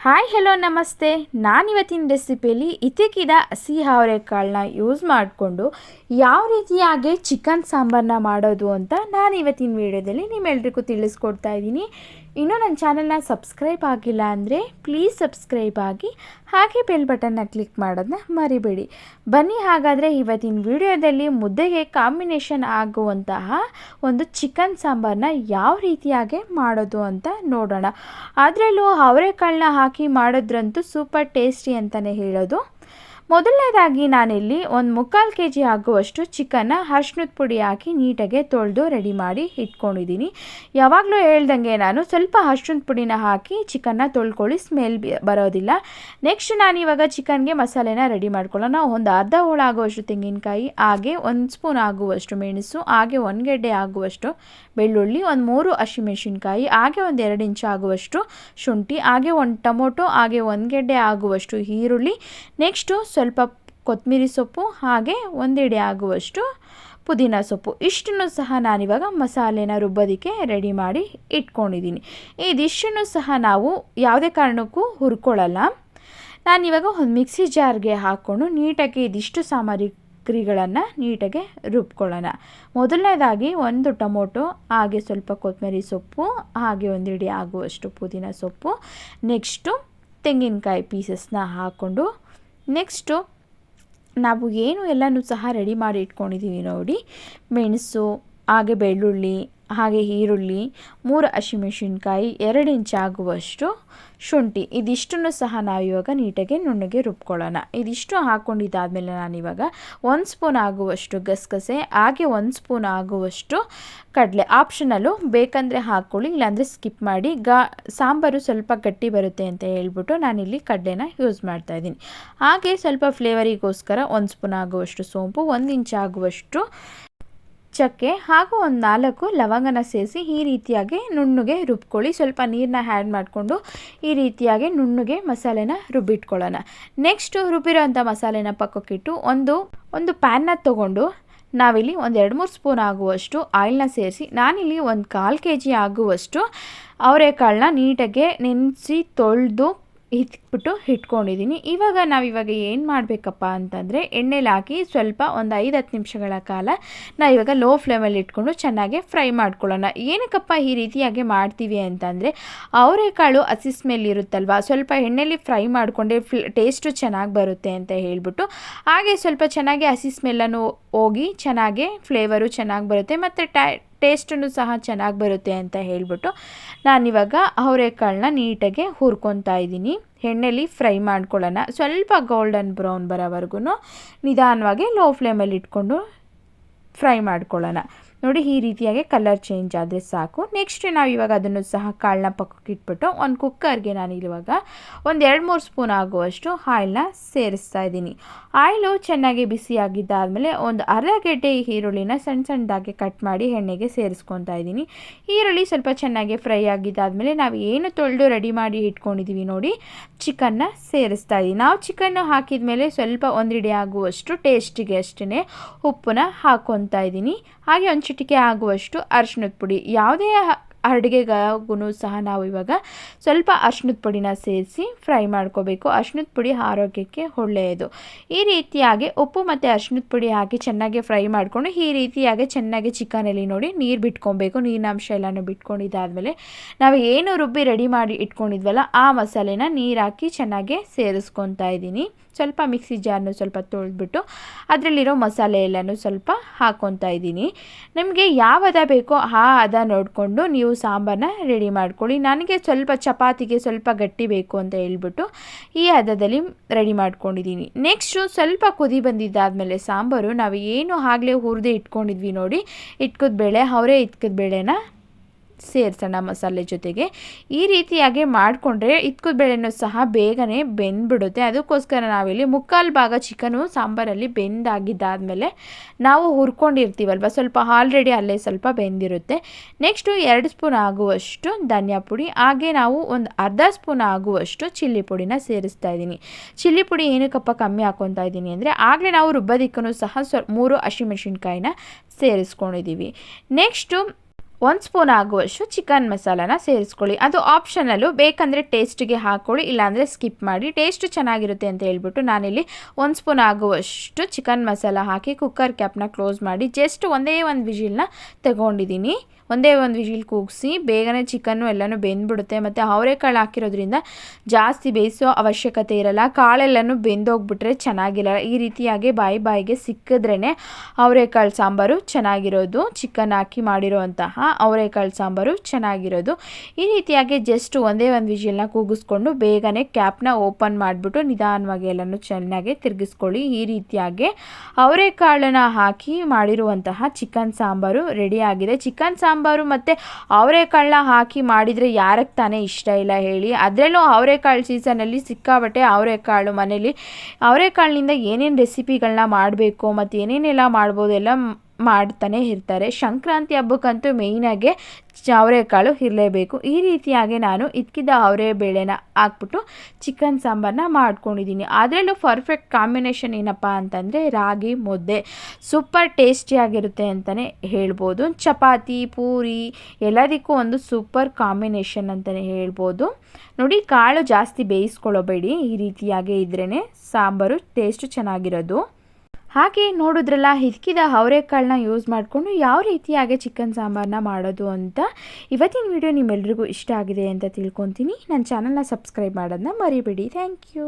Hi hello ನಮಸ್ತೆ. ನಾನಿವತ್ತಿನ ರೆಸಿಪಿಯಲ್ಲಿ ಇದ್ದಕ್ಕಿದ್ದ ಹಸಿ ಅವರೆಕಾಳನ್ನ ಯೂಸ್ ಮಾಡಿಕೊಂಡು ಯಾವ ರೀತಿಯಾಗಿ ಚಿಕನ್ ಸಾಂಬಾರನ್ನ ಮಾಡೋದು ಅಂತ ನಾನು ಇವತ್ತಿನ ವಿಡಿಯೋದಲ್ಲಿ ನಿಮ್ಮೆಲ್ರಿಗೂ ತಿಳಿಸ್ಕೊಡ್ತಾ ಇದ್ದೀನಿ. ಇನ್ನೂ ನನ್ನ ಚಾನಲ್ನ ಸಬ್ಸ್ಕ್ರೈಬ್ ಆಗಿಲ್ಲ ಅಂದರೆ ಪ್ಲೀಸ್ ಸಬ್ಸ್ಕ್ರೈಬ್ ಆಗಿ, ಹಾಗೆ ಬೆಲ್ ಬಟನ್ನ ಕ್ಲಿಕ್ ಮಾಡೋದನ್ನ ಮರಿಬೇಡಿ. ಬನ್ನಿ ಹಾಗಾದರೆ ಇವತ್ತಿನ ವಿಡಿಯೋದಲ್ಲಿ ಮುದ್ದೆಗೆ ಕಾಂಬಿನೇಷನ್ ಆಗುವಂತಹ ಒಂದು ಚಿಕನ್ ಸಾಂಬಾರನ್ನ ಯಾವ ರೀತಿಯಾಗಿ ಮಾಡೋದು ಅಂತ ನೋಡೋಣ. ಅದರಲ್ಲೂ ಅವರೆಕಾಳನ್ನ ಹಾಕಿ ಮಾಡೋದ್ರಂತೂ ಸೂಪರ್ ಟೇಸ್ಟಿ ಅಂತಲೇ ಹೇಳೋದು. ಮೊದಲನೇದಾಗಿ ನಾನಿಲ್ಲಿ ಒಂದು 3/4 kg ಆಗುವಷ್ಟು ಚಿಕನ್ನ ಅರಿಶಿನದ ಪುಡಿ ಹಾಕಿ ನೀಟಾಗಿ ತೊಳೆದು ರೆಡಿ ಮಾಡಿ ಇಟ್ಕೊಂಡಿದ್ದೀನಿ. ಯಾವಾಗಲೂ ಹೇಳ್ದಂಗೆ ನಾನು ಸ್ವಲ್ಪ ಅರಿಶಿನದ ಪುಡಿನ ಹಾಕಿ ಚಿಕನ್ನ ತೊಳ್ಕೊಳ್ಳಿ, ಸ್ಮೆಲ್ ಬರೋದಿಲ್ಲ. ನೆಕ್ಸ್ಟ್ ನಾನಿವಾಗ ಚಿಕನ್ಗೆ ಮಸಾಲೆನ ರೆಡಿ ಮಾಡ್ಕೊಳ್ಳೋಣ. ಒಂದು ಅರ್ಧ ಹೋಳು ಆಗುವಷ್ಟು ತೆಂಗಿನಕಾಯಿ, ಹಾಗೆ 1 ಸ್ಪೂನ್ ಆಗುವಷ್ಟು ಮೆಣಸು, ಹಾಗೆ 1 ಗೆಡ್ಡೆ ಆಗುವಷ್ಟು ಬೆಳ್ಳುಳ್ಳಿ, ಒಂದು 3 ಹಸಿಮೆಣಸಿನ್ಕಾಯಿ, ಹಾಗೆ ಒಂದು 2 ಇಂಚು ಆಗುವಷ್ಟು ಶುಂಠಿ, ಹಾಗೆ 1 ಟೊಮೊಟೊ, ಹಾಗೆ 1 ಗೆಡ್ಡೆ ಆಗುವಷ್ಟು ಈರುಳ್ಳಿ, ನೆಕ್ಸ್ಟು ಸ್ವಲ್ಪ ಕೊತ್ತಂಬರಿ ಸೊಪ್ಪು, ಹಾಗೆ 1 ಹಿಡಿ ಆಗುವಷ್ಟು ಪುದೀನ ಸೊಪ್ಪು. ಇಷ್ಟನ್ನು ಸಹ ನಾನಿವಾಗ ಮಸಾಲೆನ ರುಬ್ಬೋದಕ್ಕೆ ರೆಡಿ ಮಾಡಿ ಇಟ್ಕೊಂಡಿದ್ದೀನಿ. ಇದಿಷ್ಟನ್ನು ಸಹ ನಾವು ಯಾವುದೇ ಕಾರಣಕ್ಕೂ ಹುರ್ಕೊಳ್ಳಲ್ಲ. ನಾನಿವಾಗ ಒಂದು ಮಿಕ್ಸಿ ಜಾರ್ಗೆ ಹಾಕ್ಕೊಂಡು ನೀಟಾಗಿ ಇದಿಷ್ಟು ಸಾಮಗ್ರಿಗಳನ್ನು ನೀಟಾಗಿ ರುಬ್ಕೊಳ್ಳೋಣ. ಮೊದಲನೇದಾಗಿ 1 ಟೊಮೊಟೊ, ಹಾಗೆ ಸ್ವಲ್ಪ ಕೊತ್ತಂಬರಿ ಸೊಪ್ಪು, ಹಾಗೆ 1 ಹಿಡಿ ಆಗುವಷ್ಟು ಪುದೀನ ಸೊಪ್ಪು, ನೆಕ್ಸ್ಟು ತೆಂಗಿನಕಾಯಿ ಪೀಸಸ್ನ ಹಾಕ್ಕೊಂಡು, ನೆಕ್ಸ್ಟು ನಾವು ಏನು ಎಲ್ಲನೂ ಸಹ ರೆಡಿ ಮಾಡಿ ಇಟ್ಕೊಂಡಿದ್ದೀವಿ ನೋಡಿ, ಮೆಣಸು, ಹಾಗೆ ಬೆಳ್ಳುಳ್ಳಿ, ಹಾಗೆ ಈರುಳ್ಳಿ, 3 ಹಸಿಮೆಣಸಿನ್ಕಾಯಿ, 2 ಇಂಚು ಆಗುವಷ್ಟು ಶುಂಠಿ, ಇದಿಷ್ಟನ್ನು ಸಹ ನಾವಿವಾಗ ನೀಟಾಗಿ ನುಣ್ಣಗೆ ರುಬ್ಕೊಳ್ಳೋಣ. ಇದಿಷ್ಟು ಹಾಕ್ಕೊಂಡಿದ್ದಾದಮೇಲೆ ನಾನಿವಾಗ 1 ಸ್ಪೂನ್ ಆಗುವಷ್ಟು ಗಸಗಸೆ, ಹಾಗೆ 1 ಸ್ಪೂನ್ ಆಗುವಷ್ಟು ಕಡಲೆ, ಆಪ್ಷನಲ್ಲು, ಬೇಕಂದರೆ ಹಾಕ್ಕೊಳ್ಳಿ, ಇಲ್ಲಾಂದರೆ ಸ್ಕಿಪ್ ಮಾಡಿ. ಸಾಂಬಾರು ಸ್ವಲ್ಪ ಗಟ್ಟಿ ಬರುತ್ತೆ ಅಂತ ಹೇಳ್ಬಿಟ್ಟು ನಾನಿಲ್ಲಿ ಕಡಲೆನ ಯೂಸ್ ಮಾಡ್ತಾಯಿದ್ದೀನಿ. ಹಾಗೆ ಸ್ವಲ್ಪ ಫ್ಲೇವರಿಗೋಸ್ಕರ 1 ಸ್ಪೂನ್ ಆಗುವಷ್ಟು ಸೋಂಪು, 1 ಇಂಚು ಆಗುವಷ್ಟು ಚಕ್ಕೆ, ಹಾಗೂ ಒಂದು 4 ಲವಂಗನ ಸೇರಿಸಿ ಈ ರೀತಿಯಾಗಿ ನುಣ್ಣಗೆ ರುಬ್ಕೊಳ್ಳಿ. ಸ್ವಲ್ಪ ನೀರನ್ನ ಆ್ಯಡ್ ಮಾಡಿಕೊಂಡು ಈ ರೀತಿಯಾಗಿ ನುಣ್ಣಗೆ ಮಸಾಲೆನ ರುಬ್ಬಿಟ್ಕೊಳ್ಳೋಣ. ನೆಕ್ಸ್ಟು ರುಬ್ಬಿರೋಂಥ ಮಸಾಲೆನ ಪಕ್ಕಕ್ಕಿಟ್ಟು ಒಂದು ಪ್ಯಾನ್ನ ತೊಗೊಂಡು ನಾವಿಲ್ಲಿ ಒಂದು 2-3 ಸ್ಪೂನ್ ಆಗುವಷ್ಟು ಆಯಿಲ್ನ ಸೇರಿಸಿ, ನಾನಿಲ್ಲಿ 1/4 kg ಆಗುವಷ್ಟು ಅವರೆಕಾಳನ್ನ ನೀಟಾಗಿ ನೆನೆಸಿ ತೊಳೆದು ಇಟ್ಕೊಂಡಿದ್ದೀನಿ. ನಾವಿವಾಗ ಏನು ಮಾಡಬೇಕಪ್ಪ ಅಂತಂದರೆ, ಎಣ್ಣೆಲಿ ಹಾಕಿ ಸ್ವಲ್ಪ ಒಂದು 5-10 ನಿಮಿಷಗಳ ಕಾಲ ನಾವಿವಾಗ ಲೋ ಫ್ಲೇಮಲ್ಲಿ ಇಟ್ಕೊಂಡು ಚೆನ್ನಾಗಿ ಫ್ರೈ ಮಾಡ್ಕೊಳ್ಳೋಣ. ಏನಕ್ಕಪ್ಪ ಈ ರೀತಿಯಾಗಿ ಮಾಡ್ತೀವಿ ಅಂತಂದರೆ, ಅವರೆಕಾಳು ಹಸಿ ಸ್ಮೆಲ್ ಇರುತ್ತಲ್ವ, ಸ್ವಲ್ಪ ಎಣ್ಣೆಲಿ ಫ್ರೈ ಮಾಡಿಕೊಂಡೆ ಟೇಸ್ಟು ಚೆನ್ನಾಗಿ ಬರುತ್ತೆ ಅಂತ ಹೇಳ್ಬಿಟ್ಟು, ಹಾಗೆ ಸ್ವಲ್ಪ ಚೆನ್ನಾಗಿ ಹಸಿ ಸ್ಮೆಲ್ಲನ್ನು ಹೋಗಿ ಚೆನ್ನಾಗಿ ಫ್ಲೇವರು ಚೆನ್ನಾಗಿ ಬರುತ್ತೆ, ಮತ್ತು ಟೇಸ್ಟನ್ನು ಸಹ ಚೆನ್ನಾಗಿ ಬರುತ್ತೆ ಅಂತ ಹೇಳ್ಬಿಟ್ಟು ನಾನಿವಾಗ ಅವರೆಕಾಳನ್ನ ನೀಟಾಗಿ ಹುರ್ಕೊತಾ ಇದ್ದೀನಿ. ಎಣ್ಣೆಲಿ ಫ್ರೈ ಮಾಡ್ಕೊಳ್ಳೋಣ. ಸ್ವಲ್ಪ ಗೋಲ್ಡನ್ ಬ್ರೌನ್ ಬರೋವರೆಗೂ ನಿಧಾನವಾಗಿ ಲೋ ಫ್ಲೇಮಲ್ಲಿ ಇಟ್ಕೊಂಡು ಫ್ರೈ ಮಾಡ್ಕೊಳ್ಳೋಣ. ನೋಡಿ, ಈ ರೀತಿಯಾಗಿ ಕಲರ್ ಚೇಂಜ್ ಆದರೆ ಸಾಕು. ನೆಕ್ಸ್ಟ್ ನಾವಿವಾಗ ಅದನ್ನು ಸಹ ಕಾಳನ್ನ ಪಕ್ಕಕ್ಕೆ ಇಟ್ಬಿಟ್ಟು ಒಂದು ಕುಕ್ಕರ್ಗೆ ನಾನಿವಾಗ ಒಂದು 2-3 ಸ್ಪೂನ್ ಆಗುವಷ್ಟು ಆಯಿಲ್ನ ಸೇರಿಸ್ತಾ ಇದ್ದೀನಿ. ಆಯಿಲು ಚೆನ್ನಾಗಿ ಬಿಸಿಯಾಗಿದ್ದಾದಮೇಲೆ ಒಂದು ಅರ್ಧ ಗೆಡ್ಡೆ ಈರುಳ್ಳಿನ ಸಣ್ಣದಾಗಿ ಕಟ್ ಮಾಡಿ ಎಣ್ಣೆಗೆ ಸೇರಿಸ್ಕೊತಾ ಇದ್ದೀನಿ. ಈರುಳ್ಳಿ ಸ್ವಲ್ಪ ಚೆನ್ನಾಗಿ ಫ್ರೈ ಆಗಿದ್ದಾದಮೇಲೆ ನಾವು ಏನು ತೊಳೆದು ರೆಡಿ ಮಾಡಿ ಇಟ್ಕೊಂಡಿದ್ದೀವಿ ನೋಡಿ, ಚಿಕನ್ನ ಸೇರಿಸ್ತಾ ಇದ್ದೀನಿ. ನಾವು ಚಿಕನ್ನು ಹಾಕಿದ ಮೇಲೆ ಸ್ವಲ್ಪ 1 ಹಿಡಿ ಆಗುವಷ್ಟು ಟೇಸ್ಟಿಗೆ ಅಷ್ಟೇ ಉಪ್ಪನ್ನ ಹಾಕ್ಕೊತಾ ಇದ್ದೀನಿ. ಹಾಗೆ ಒಂದು ಚಿಟಿಕೆ ಆಗುವಷ್ಟು ಅರಿಶಿನದ ಪುಡಿ. ಯಾವುದೇ ಅಡುಗೆಗೂ ಸಹ ನಾವು ಇವಾಗ ಸ್ವಲ್ಪ ಅರಿಶಿನದ ಪುಡಿನ ಸೇರಿಸಿ ಫ್ರೈ ಮಾಡ್ಕೋಬೇಕು. ಅರಿಶಿನದ ಪುಡಿ ಆರೋಗ್ಯಕ್ಕೆ ಒಳ್ಳೆಯದು. ಈ ರೀತಿಯಾಗಿ ಉಪ್ಪು ಮತ್ತು ಅರಿಶಿನದ ಪುಡಿ ಹಾಕಿ ಚೆನ್ನಾಗಿ ಫ್ರೈ ಮಾಡಿಕೊಂಡು ಈ ರೀತಿಯಾಗಿ ಚೆನ್ನಾಗಿ ಚಿಕನಲ್ಲಿ ನೋಡಿ ನೀರು ಬಿಟ್ಕೊಬೇಕು. ನೀರಿನಾಂಶ ಎಲ್ಲನೂ ಬಿಟ್ಕೊಂಡಿದ್ದಾದಮೇಲೆ ನಾವು ಏನು ರುಬ್ಬಿ ರೆಡಿ ಮಾಡಿ ಇಟ್ಕೊಂಡಿದ್ವಲ್ಲ ಆ ಮಸಾಲೆನ ನೀರು ಹಾಕಿ ಚೆನ್ನಾಗಿ ಸೇರಿಸ್ಕೊತಾ ಇದ್ದೀನಿ. ಸ್ವಲ್ಪ ಮಿಕ್ಸಿ ಜಾರ್ನು ಸ್ವಲ್ಪ ತೊಳೆದ್ಬಿಟ್ಟು ಅದರಲ್ಲಿರೋ ಮಸಾಲೆ ಎಲ್ಲನೂ ಸ್ವಲ್ಪ ಹಾಕ್ಕೊತಾ ಇದ್ದೀನಿ. ನಿಮಗೆ ಯಾವ ಹದ ಬೇಕೋ ಆ ಹದ ನೋಡಿಕೊಂಡು ನೀವು ಸಾಂಬಾರನ್ನ ರೆಡಿ ಮಾಡ್ಕೊಳ್ಳಿ. ನನಗೆ ಸ್ವಲ್ಪ ಚಪಾತಿಗೆ ಸ್ವಲ್ಪ ಗಟ್ಟಿ ಬೇಕು ಅಂತ ಹೇಳ್ಬಿಟ್ಟು ಈ ಹದದಲ್ಲಿ ರೆಡಿ ಮಾಡ್ಕೊಂಡಿದ್ದೀನಿ. ನೆಕ್ಸ್ಟು ಸ್ವಲ್ಪ ಕುದಿ ಬಂದಿದ್ದಾದಮೇಲೆ ಸಾಂಬಾರು ನಾವು ಏನು ಆಗಲೇ ಹುರಿದು ಇಟ್ಕೊಂಡಿದ್ವಿ ನೋಡಿ, ಇಟ್ಕದ ಬೇಳೆನ ಸೇರಿಸೋಣ ಮಸಾಲೆ ಜೊತೆಗೆ. ಈ ರೀತಿಯಾಗಿ ಮಾಡಿಕೊಂಡ್ರೆ ಇಟ್ಕದ ಬೇಳೆನೂ ಸಹ ಬೇಗನೆ ಬೆಂದ್ಬಿಡುತ್ತೆ. ಅದಕ್ಕೋಸ್ಕರ ನಾವಿಲ್ಲಿ 3/4 ಭಾಗ ಚಿಕನು ಸಾಂಬಾರಲ್ಲಿ ಬೆಂದಾಗಿದ್ದಾದಮೇಲೆ ನಾವು ಹುರ್ಕೊಂಡಿರ್ತೀವಲ್ವ, ಸ್ವಲ್ಪ ಆಲ್ರೆಡಿ ಅಲ್ಲೇ ಸ್ವಲ್ಪ ಬೆಂದಿರುತ್ತೆ. ನೆಕ್ಸ್ಟು 2 ಸ್ಪೂನ್ ಆಗುವಷ್ಟು ಧನಿಯಾ ಪುಡಿ, ಹಾಗೆ ನಾವು ಒಂದು ಅರ್ಧ ಸ್ಪೂನ್ ಆಗುವಷ್ಟು ಚಿಲ್ಲಿ ಪುಡಿನ ಸೇರಿಸ್ತಾ ಇದ್ದೀನಿ. ಚಿಲ್ಲಿ ಪುಡಿ ಏನಕ್ಕಪ್ಪ ಕಮ್ಮಿ ಹಾಕ್ಕೊತಾ ಇದ್ದೀನಿ ಅಂದರೆ, ಆಗಲೇ ನಾವು ರುಬ್ಬೋದಕ್ಕೂ ಸಹ 3 ಹಸಿಮೆಣಸಿನ್ಕಾಯಿನ ಸೇರಿಸ್ಕೊಂಡಿದ್ದೀವಿ. ನೆಕ್ಸ್ಟು 1 ಸ್ಪೂನ್ ಆಗುವಷ್ಟು ಚಿಕನ್ ಮಸಾಲಾನ ಸೇರಿಸ್ಕೊಳ್ಳಿ. ಅದು ಆಪ್ಷನಲ್ಲು, ಬೇಕಂದರೆ ಟೇಸ್ಟಿಗೆ ಹಾಕ್ಕೊಳ್ಳಿ, ಇಲ್ಲಾಂದರೆ ಸ್ಕಿಪ್ ಮಾಡಿ. ಟೇಸ್ಟ್ ಚೆನ್ನಾಗಿರುತ್ತೆ ಅಂತ ಹೇಳ್ಬಿಟ್ಟು ನಾನಿಲ್ಲಿ 1 ಸ್ಪೂನ್ ಆಗುವಷ್ಟು ಚಿಕನ್ ಮಸಾಲ ಹಾಕಿ ಕುಕ್ಕರ್ ಕ್ಯಾಪ್ನ ಕ್ಲೋಸ್ ಮಾಡಿ ಜಸ್ಟ್ ಒಂದೇ ಒಂದು ವಿಜಿಲ್ನ ತಗೊಂಡಿದ್ದೀನಿ. ಒಂದೇ ಒಂದು ವಿಜಿಲ್ ಕೂಗಿಸಿ ಬೇಗನೆ ಚಿಕನ್ನು ಎಲ್ಲನೂ ಬೆಂದ್ಬಿಡುತ್ತೆ. ಮತ್ತು ಅವರೆಕಾಳು ಹಾಕಿರೋದ್ರಿಂದ ಜಾಸ್ತಿ ಬೇಯಿಸೋ ಅವಶ್ಯಕತೆ ಇರಲ್ಲ. ಕಾಳೆಲ್ಲನೂ ಬೆಂದೋಗ್ಬಿಟ್ರೆ ಚೆನ್ನಾಗಿರಲ್ಲ. ಈ ರೀತಿಯಾಗಿ ಬಾಯಿಗೆ ಸಿಕ್ಕಿದ್ರೇ ಅವರೆಕಾಳು ಸಾಂಬಾರು ಚೆನ್ನಾಗಿರೋದು. ಚಿಕನ್ ಹಾಕಿ ಮಾಡಿರೋಂತಹ ಅವರೆಕಾಳು ಸಾಂಬಾರು ಚೆನ್ನಾಗಿರೋದು. ಈ ರೀತಿಯಾಗಿ ಜಸ್ಟ್ ಒಂದೇ ಒಂದು ವಿಜಿಲ್ನ ಕೂಗಿಸ್ಕೊಂಡು ಬೇಗನೆ ಕ್ಯಾಪ್ನ ಓಪನ್ ಮಾಡಿಬಿಟ್ಟು ನಿಧಾನವಾಗಿ ಎಲ್ಲನೂ ಚೆನ್ನಾಗಿ ತಿರುಗಿಸ್ಕೊಳ್ಳಿ. ಈ ರೀತಿಯಾಗಿ ಅವರೆಕಾಳನ್ನ ಹಾಕಿ ಮಾಡಿರುವಂತಹ ಚಿಕನ್ ಸಾಂಬಾರು ರೆಡಿಯಾಗಿದೆ. ಚಿಕನ್ ಸಾಂಬಾರು ಮತ್ತು ಅವರೆಕಾಳನ್ನ ಹಾಕಿ ಮಾಡಿದರೆ ಯಾರಿಗೆ ತಾನೇ ಇಷ್ಟ ಇಲ್ಲ ಹೇಳಿ. ಅದರಲ್ಲೂ ಅವರೆಕಾಳು ಸೀಸನಲ್ಲಿ ಸಿಕ್ಕಾಬಟ್ಟೆ ಅವರೆಕಾಳು ಮನೇಲಿ ಅವರೆಕಾಳಿನಿಂದ ಏನೇನು ರೆಸಿಪಿಗಳನ್ನ ಮಾಡಬೇಕು ಮತ್ತು ಏನೇನೆಲ್ಲ ಮಾಡ್ಬೋದು ಎಲ್ಲ ಮಾಡ್ತಾನೆ ಇರ್ತಾರೆ. ಸಂಕ್ರಾಂತಿ ಹಬ್ಬಕ್ಕಂತೂ ಮೇಯ್ನಾಗೆ ಅವರೆಕಾಳು ಇರಲೇಬೇಕು. ಈ ರೀತಿಯಾಗಿ ನಾನು ಇದ್ಕಿದ್ದ ಅವರೆಬೇಳೆನ ಹಾಕ್ಬಿಟ್ಟು ಚಿಕನ್ ಸಾಂಬಾರನ್ನ ಮಾಡ್ಕೊಂಡಿದ್ದೀನಿ. ಅದರಲ್ಲೂ ಪರ್ಫೆಕ್ಟ್ ಕಾಂಬಿನೇಷನ್ ಏನಪ್ಪ ಅಂತಂದರೆ ರಾಗಿ ಮುದ್ದೆ ಸೂಪರ್ ಟೇಸ್ಟಿಯಾಗಿರುತ್ತೆ ಅಂತಲೇ ಹೇಳ್ಬೋದು. ಚಪಾತಿ ಪೂರಿ ಎಲ್ಲದಕ್ಕೂ ಒಂದು ಸೂಪರ್ ಕಾಂಬಿನೇಷನ್ ಅಂತಲೇ ಹೇಳ್ಬೋದು. ನೋಡಿ, ಕಾಳು ಜಾಸ್ತಿ ಬೇಯಿಸ್ಕೊಳ್ಳೋಬೇಡಿ, ಈ ರೀತಿಯಾಗಿ ಇದ್ರೇ ಸಾಂಬಾರು ಟೇಸ್ಟ್ ಚೆನ್ನಾಗಿರೋದು. ಹಾಗೆ ನೋಡಿದ್ರಲ್ಲ, ಹಿದ್ಕಿದ ಅವರೆಕಾಳನ್ನ ಯೂಸ್ ಮಾಡಿಕೊಂಡು ಯಾವ ರೀತಿಯಾಗಿ ಚಿಕನ್ ಸಾಂಬಾರನ್ನ ಮಾಡೋದು ಅಂತ. ಇವತ್ತಿನ ವಿಡಿಯೋ ನಿಮ್ಮೆಲ್ರಿಗೂ ಇಷ್ಟ ಆಗಿದೆ ಅಂತ ತಿಳ್ಕೊತೀನಿ. ನನ್ನ ಚಾನಲ್ನ ಸಬ್ಸ್ಕ್ರೈಬ್ ಮಾಡೋದನ್ನ ಮರಿಬೇಡಿ. Thank you.